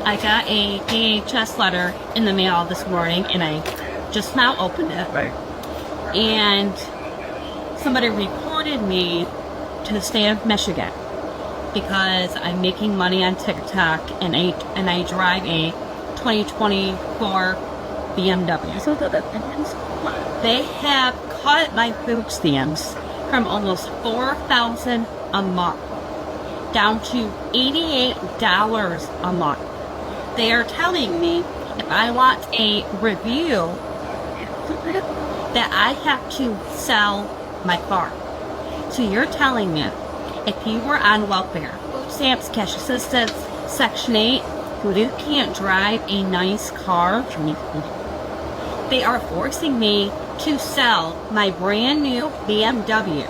I got a DHS letter in the mail this morning, and I just now opened it. Right. And somebody reported me to the state of Michigan because I'm making money on TikTok, and I drive a 2024 BMW. So they have cut my food stamps from almost $4,000 a month down to $88 a month. They are telling me if I want a review that I have to sell my car. So you're telling me if you were on welfare, food stamps, cash assistance, Section 8, you can't drive a nice car, they are forcing me to sell my brand new BMW,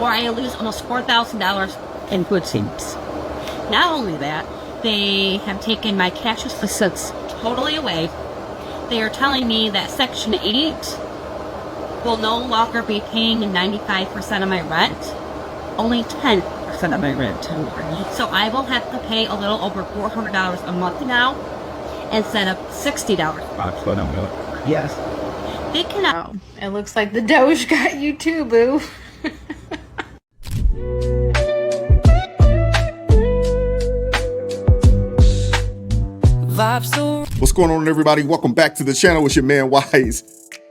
or I lose almost $4,000 in food stamps. Not only that, they have taken my cash assistance totally away. They are telling me that Section 8 will no longer be paying 95% of my rent, only 10% of my rent. So I will have to pay a little over $400 a month now instead of $60. Yes. They cannot. Oh, it looks like the Doge got you too, boo. What's going on, everybody? Welcome back to the channel. It's your man Wise.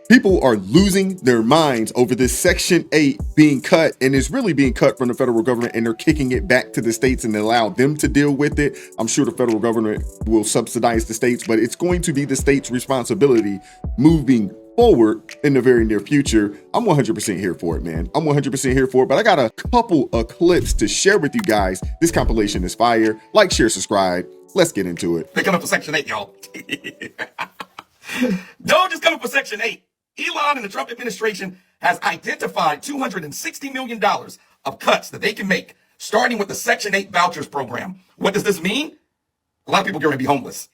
People are losing their minds over this Section 8 being cut, and it's really being cut from the federal government, and they're kicking it back to the states and allow them to deal with it. I'm sure the federal government will subsidize the states, but it's going to be the state's responsibility moving forward in the very near future. I'm 100% here for it, man. I'm 100% here for it, but I got a couple of clips to share with you guys. This compilation is fire. Like, share, subscribe. Let's get into it. They're coming for Section 8, y'all. Doge is coming for Section 8. Elon and the Trump administration has identified $260 million of cuts that they can make, starting with the Section 8 vouchers program. What does this mean? A lot of people are going to be homeless.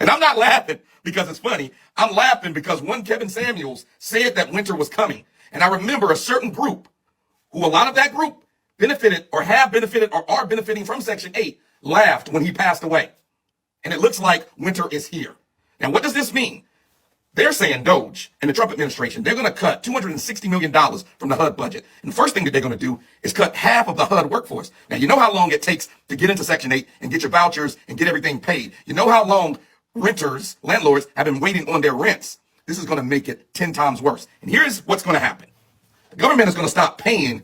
And I'm not laughing because it's funny. I'm laughing because one Kevin Samuels said that winter was coming. And I remember a certain group who a lot of that group benefited or have benefited or are benefiting from Section 8 laughed when he passed away. And it looks like winter is here. Now, what does this mean? They're saying Doge and the Trump administration, they're going to cut $260 million from the HUD budget. And the first thing that they're going to do is cut half of the HUD workforce. Now, you know how long it takes to get into Section 8 and get your vouchers and get everything paid. You know how long renters, landlords have been waiting on their rents. This is going to make it 10 times worse. And here's what's going to happen. The government is going to stop paying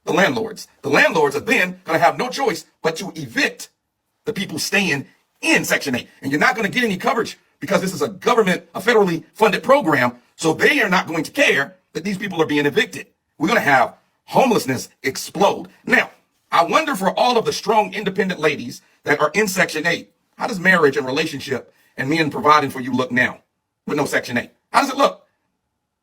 the landlords. The landlords are then going to have no choice but to evict the people staying in Section 8. And you're not going to get any coverage because this is a federally funded program. So they are not going to care that these people are being evicted. We're going to have homelessness explode. Now, I wonder for all of the strong, independent ladies that are in Section 8, how does marriage and relationship and men providing for you look now with no Section 8? How does it look?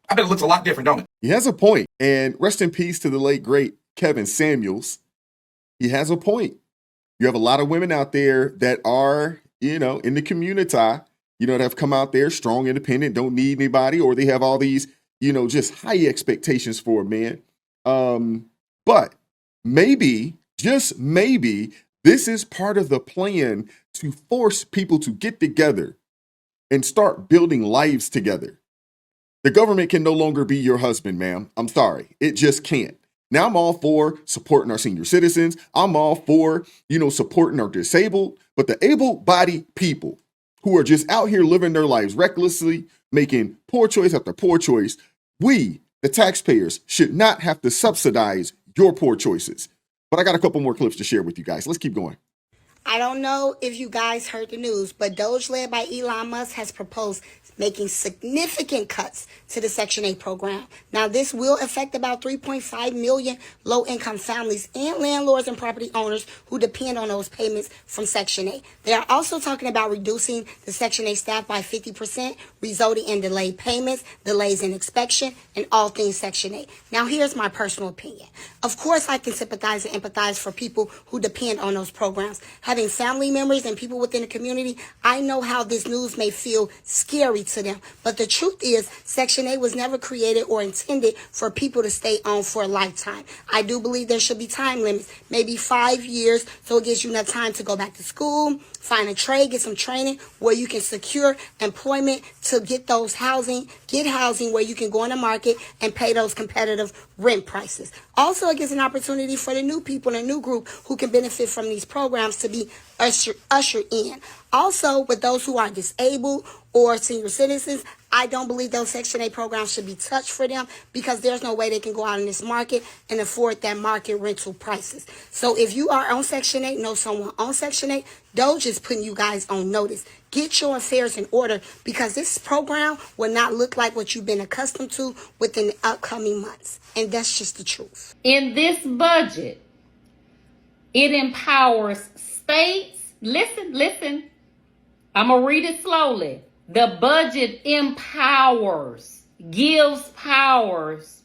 I bet it looks a lot different, don't it? He has a point. And rest in peace to the late, great Kevin Samuels. He has a point. You have a lot of women out there that are, in the community, that have come out there strong, independent, don't need anybody, or they have all these, just high expectations for a man. But maybe, just maybe, this is part of the plan to force people to get together and start building lives together. The government can no longer be your husband, ma'am. I'm sorry. It just can't. Now I'm all for supporting our senior citizens. I'm all for, supporting our disabled, but the able-bodied people who are just out here living their lives recklessly, making poor choice after poor choice, we, the taxpayers, should not have to subsidize your poor choices. But I got a couple more clips to share with you guys. Let's keep going. I don't know if you guys heard the news, but Doge, led by Elon Musk, has proposed making significant cuts to the Section 8 program. Now, this will affect about 3.5 million low-income families and landlords and property owners who depend on those payments from Section 8. They are also talking about reducing the Section 8 staff by 50%, resulting in delayed payments, delays in inspection, and all things Section 8. Now, here's my personal opinion. Of course, I can sympathize and empathize for people who depend on those programs. Having family members and people within the community, I know how this news may feel scary to them. But the truth is, Section 8 was never created or intended for people to stay on for a lifetime. I do believe there should be time limits, maybe 5 years, so it gives you enough time to go back to school, find a trade, get some training where you can secure employment to get those get housing where you can go on the market and pay those competitive rent prices. Also, it gives an opportunity for the new people in a new group who can benefit from these programs to be ushered in. Also, with those who are disabled or senior citizens, I don't believe those Section 8 programs should be touched for them because there's no way they can go out in this market and afford that market rental prices. So if you are on Section 8, know someone on Section 8, Doge is putting you guys on notice. Get your affairs in order because this program will not look like what you've been accustomed to within the upcoming months. And that's just the truth. In this budget, it empowers states. Listen. I'm going to read it slowly. The budget empowers, gives powers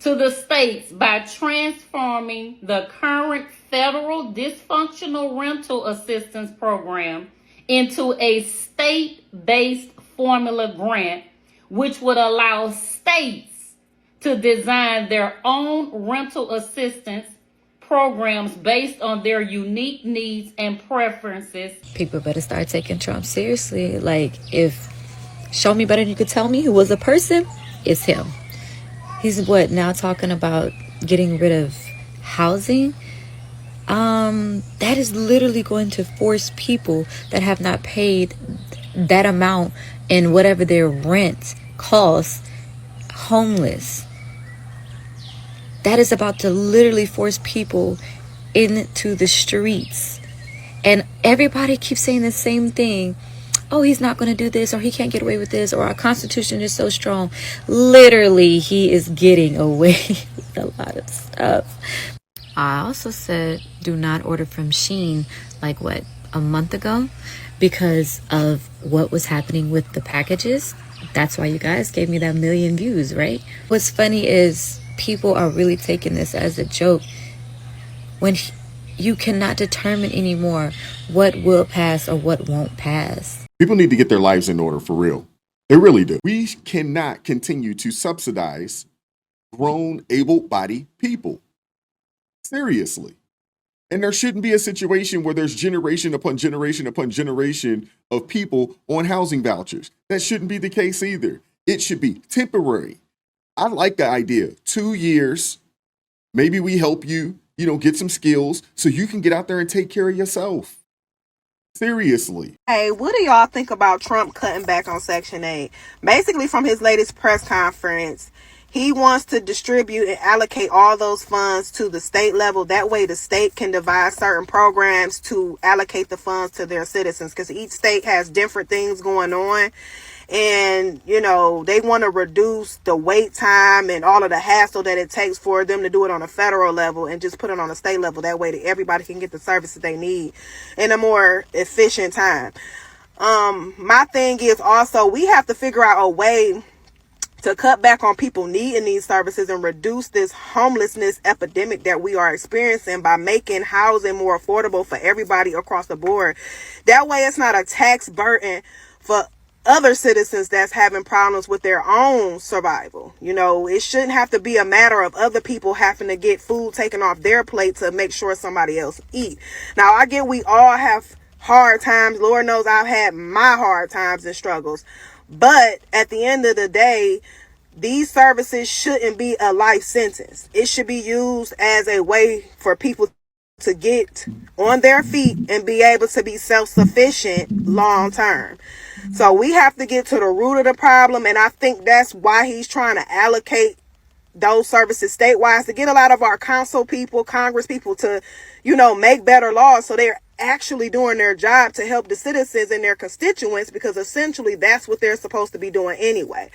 to the states by transforming the current federal dysfunctional rental assistance program into a state-based formula grant, which would allow states to design their own rental assistance programs based on their unique needs and preferences. People better start taking Trump seriously. Like, if show me better than you could tell me who was a person, it's him. He's now talking about getting rid of housing. That is literally going to force people that have not paid that amount in whatever their rent costs homeless. That is about to literally force people into the streets. And everybody keeps saying the same thing. Oh, he's not going to do this, or he can't get away with this, or our Constitution is so strong. Literally, he is getting away with a lot of stuff. I also said do not order from Shein a month ago because of what was happening with the packages. That's why you guys gave me that 1 million views, right? What's funny is people are really taking this as a joke when you cannot determine anymore what will pass or what won't pass. People need to get their lives in order for real. They really do. We cannot continue to subsidize grown, able-bodied people. Seriously. And there shouldn't be a situation where there's generation upon generation upon generation of people on housing vouchers. That shouldn't be the case either. It should be temporary. I like the idea. 2 years, maybe we help you, get some skills so you can get out there and take care of yourself. Seriously. Hey, what do y'all think about Trump cutting back on Section 8? Basically, from his latest press conference, he wants to distribute and allocate all those funds to the state level. That way the state can devise certain programs to allocate the funds to their citizens, because each state has different things going on. And, they want to reduce the wait time and all of the hassle that it takes for them to do it on a federal level and just put it on a state level. That way that everybody can get the services they need in a more efficient time. My thing is also we have to figure out a way to cut back on people needing these services and reduce this homelessness epidemic that we are experiencing by making housing more affordable for everybody across the board. That way it's not a tax burden for other citizens that's having problems with their own survival. It shouldn't have to be a matter of other people having to get food taken off their plate to make sure somebody else eat. Now, I get we all have hard times. Lord knows I've had my hard times and struggles. But at the end of the day, these services shouldn't be a life sentence. It should be used as a way for people to get on their feet and be able to be self-sufficient long term. So we have to get to the root of the problem, and I think that's why he's trying to allocate those services statewide, to get a lot of our council people, Congress people to, make better laws so they're actually doing their job to help the citizens and their constituents, because essentially that's what they're supposed to be doing anyway.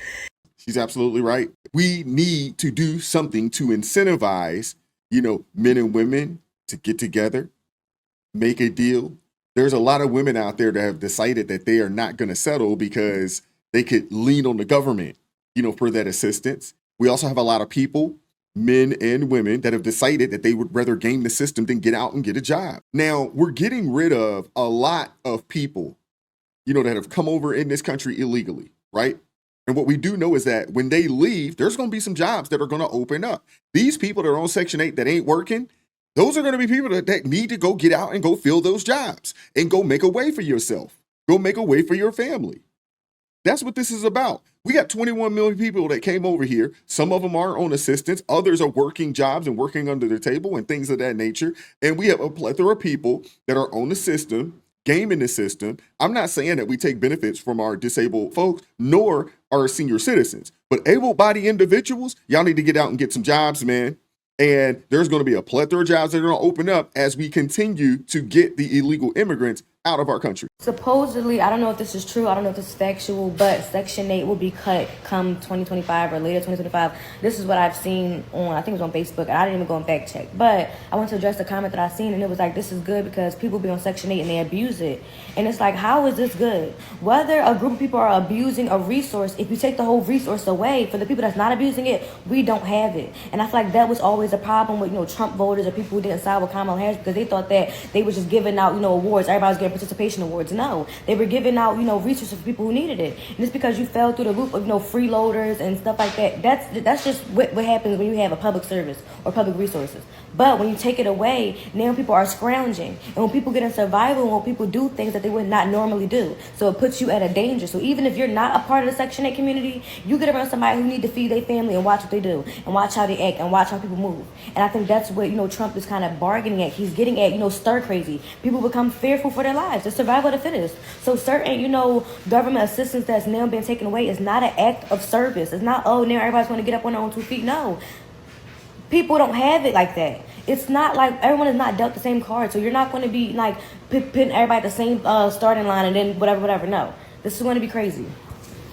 She's absolutely right. We need to do something to incentivize, men and women to get together, make a deal. There's a lot of women out there that have decided that they are not going to settle because they could lean on the government, for that assistance. We also have a lot of people, men and women, that have decided that they would rather game the system than get out and get a job. Now, we're getting rid of a lot of people that have come over in this country illegally, right? And what we do know is that when they leave, there's going to be some jobs that are going to open up. These people that are on Section 8 that ain't working, those are going to be people that need to go get out and go fill those jobs and go make a way for yourself. Go make a way for your family. That's what this is about. We got 21 million people that came over here. Some of them are on assistance. Others are working jobs and working under the table and things of that nature. And we have a plethora of people that are on the system, gaming the system. I'm not saying that we take benefits from our disabled folks, nor our senior citizens. But able-bodied individuals, y'all need to get out and get some jobs, man. And there's going to be a plethora of jobs that are going to open up as we continue to get the illegal immigrants out of our country. Supposedly, I don't know if this is true, I don't know if this is factual, but Section 8 will be cut come 2025 or later 2025. This is what I've seen on, I think it was on Facebook, and I didn't even go and fact check. But I want to address the comment that I seen, and it was like, this is good because people be on Section 8 and they abuse it. And it's like, how is this good? Whether a group of people are abusing a resource, if you take the whole resource away, for the people that's not abusing it, we don't have it. And I feel like that was always a problem with, Trump voters or people who didn't side with Kamala Harris because they thought that they were just giving out, awards. Everybody was getting participation awards. No, they were giving out, resources for people who needed it. And it's because you fell through the loop of, freeloaders and stuff like that. That's just what happens when you have a public service or public resources. But when you take it away, now people are scrounging. And when people get in survival, when people do things that they would not normally do. So it puts you at a danger. So even if you're not a part of the Section 8 community, you get around somebody who need to feed their family and watch what they do and watch how they act and watch how people move. And I think that's what, Trump is kind of bargaining at. He's getting at, stir crazy. People become fearful for their lives. It's survival of the fittest. So certain, government assistance that's now been taken away is not an act of service. It's not, oh, now everybody's going to get up on their own 2 feet. No. People don't have it like that. It's not like everyone is not dealt the same card. So you're not going to be like putting everybody at the same starting line and then whatever. No. This is going to be crazy.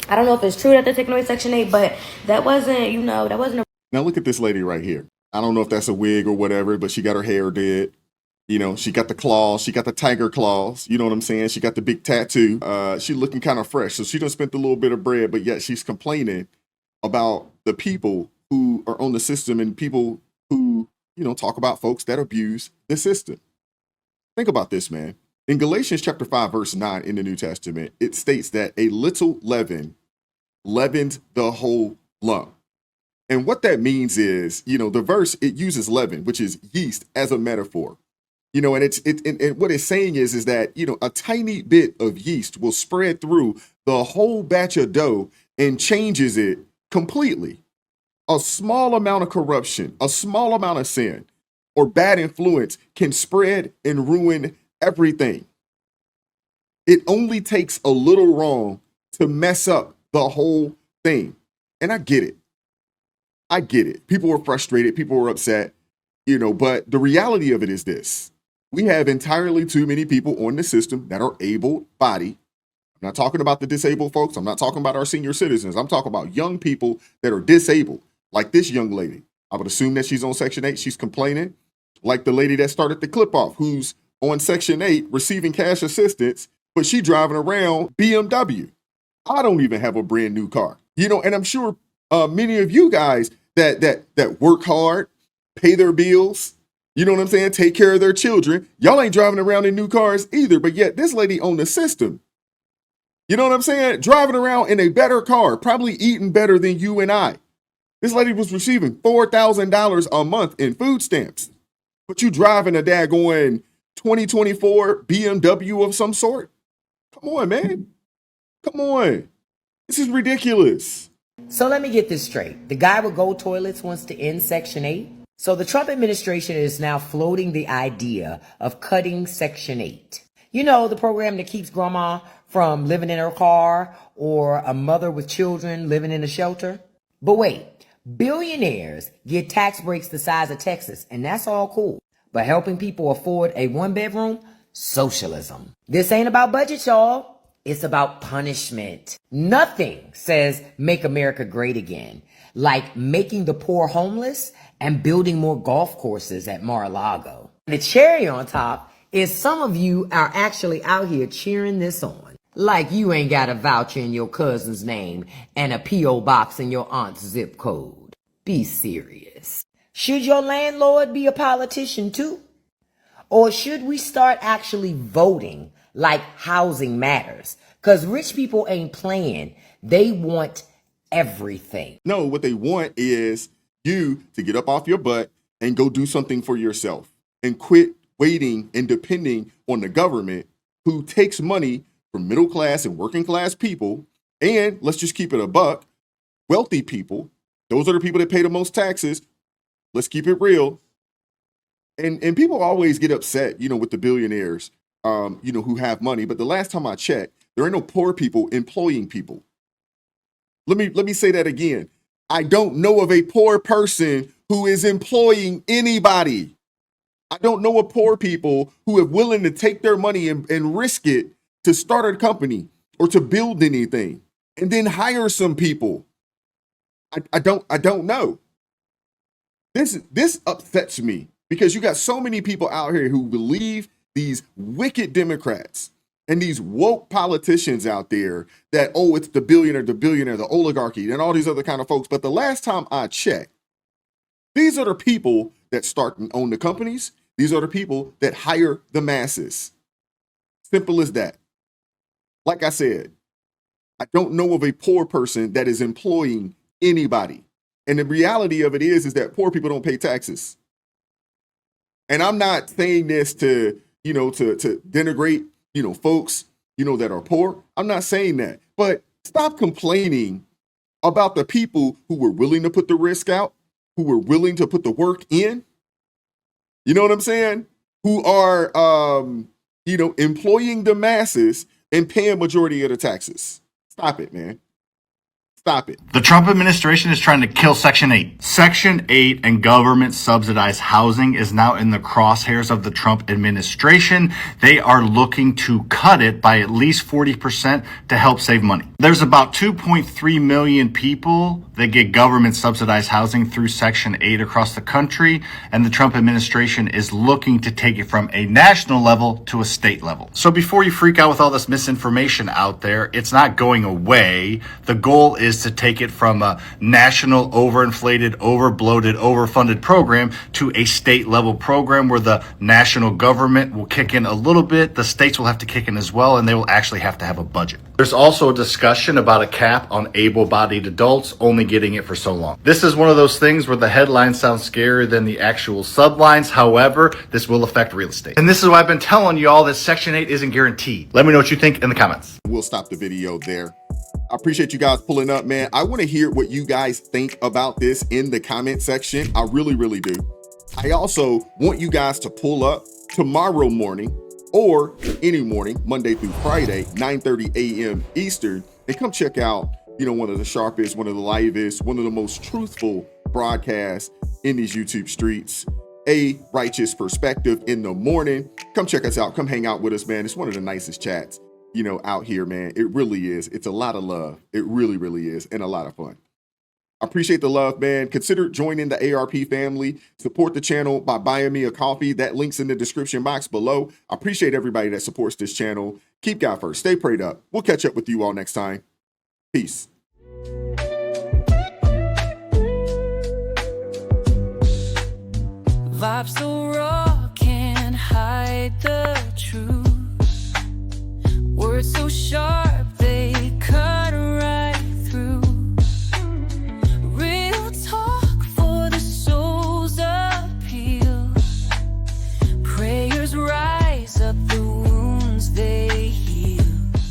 I don't know if it's true that they're taking away Section 8, but that wasn't a... Now look at this lady right here. I don't know if that's a wig or whatever, but she got her hair did. She got the claws. She got the tiger claws. You know what I'm saying? She got the big tattoo. She looking kind of fresh. So she done spent a little bit of bread, but yet she's complaining about the people who are on the system and people who, talk about folks that abuse the system. Think about this, man. In Galatians chapter 5, verse 9 in the New Testament, it states that a little leaven leavens the whole lump. And what that means is, the verse, it uses leaven, which is yeast, as a metaphor. And and what it's saying is that, a tiny bit of yeast will spread through the whole batch of dough and changes it completely. A small amount of corruption, a small amount of sin or bad influence can spread and ruin everything. It only takes a little wrong to mess up the whole thing. And I get it. People were frustrated. People were upset, but the reality of it is this. We have entirely too many people on the system that are able-bodied. I'm not talking about the disabled folks. I'm not talking about our senior citizens. I'm talking about young people that are disabled, like this young lady. I would assume that she's on Section 8. She's complaining, like the lady that started the clip off, who's on Section 8 receiving cash assistance, but she driving around BMW. I don't even have a brand new car, and I'm sure many of you guys that work hard, pay their bills, you know what I'm saying, take care of their children. Y'all ain't driving around in new cars either, but yet this lady on the system, you know what I'm saying, driving around in a better car, probably eating better than you and I. This lady was receiving $4,000 a month in food stamps, but you driving a daggone 2024 BMW of some sort? Come on, man. Come on. This is ridiculous. So let me get this straight. The guy with gold toilets wants to end Section 8. So the Trump administration is now floating the idea of cutting Section 8. The program that keeps grandma from living in her car or a mother with children living in a shelter. But wait, billionaires get tax breaks the size of Texas, and that's all cool. But helping people afford a 1-bedroom? Socialism. This ain't about budget, y'all. It's about punishment. Nothing says make America great again, like making the poor homeless and building more golf courses at Mar-a-Lago. The cherry on top is some of you are actually out here cheering this on. Like you ain't got a voucher in your cousin's name and a P.O. box in your aunt's zip code. Be serious. Should your landlord be a politician too? Or should we start actually voting like housing matters. Because rich people ain't playing. They want everything. No, what they want is you to get up off your butt and go do something for yourself and quit waiting and depending on the government who takes money from middle class and working class people. And let's just keep it a buck. Wealthy people, those are the people that pay the most taxes. Let's keep it real. And people always get upset, with the billionaires, who have money. But the last time I checked, there ain't no poor people employing people. Let me say that again. I don't know of a poor person who is employing anybody. I don't know of poor people who are willing to take their money and risk it to start a company or to build anything and then hire some people. I don't know. This upsets me because you got so many people out here who believe these wicked Democrats and these woke politicians out there that, oh, it's the billionaire, the oligarchy, and all these other kind of folks. But the last time I checked, these are the people that start and own the companies. These are the people that hire the masses. Simple as that. Like I said, I don't know of a poor person that is employing anybody. And the reality of it is that poor people don't pay taxes. And I'm not saying this to denigrate, folks, that are poor. I'm not saying that. But stop complaining about the people who were willing to put the risk out, who were willing to put the work in. You know what I'm saying? Who are, employing the masses and paying majority of the taxes. Stop it, man. Stop it. The Trump administration is trying to kill Section 8. Section 8 and government subsidized housing is now in the crosshairs of the Trump administration. They are looking to cut it by at least 40% to help save money. There's about 2.3 million people that get government subsidized housing through Section 8 across the country, and the Trump administration is looking to take it from a national level to a state level. So before you freak out with all this misinformation out there, it's not going away. The goal is to take it from a national overinflated, overbloated, overfunded program to a state level program where the national government will kick in a little bit, the states will have to kick in as well, and they will actually have to have a budget. There's also a discussion about a cap on able-bodied adults only getting it for so long. This is one of those things where the headlines sound scarier than the actual sublines. However, this will affect real estate. And this is why I've been telling y'all that Section 8 isn't guaranteed. Let me know what you think in the comments. We'll stop the video there. I appreciate you guys pulling up, man. I want to hear what you guys think about this in the comment section. I really, really do. I also want you guys to pull up tomorrow morning or any morning, Monday through Friday, 9:30 a.m. Eastern, and come check out, one of the sharpest, one of the livest, one of the most truthful broadcasts in these YouTube streets. A Righteous Perspective in the morning. Come check us out. Come hang out with us, man. It's one of the nicest chats, out here, man. It really is. It's a lot of love. It really, really is. And a lot of fun. I appreciate the love, man. Consider joining the ARP family. Support the channel by buying me a coffee. That link's in the description box below. I appreciate everybody that supports this channel. Keep God first. Stay prayed up. We'll catch up with you all next time. Peace. Vibes so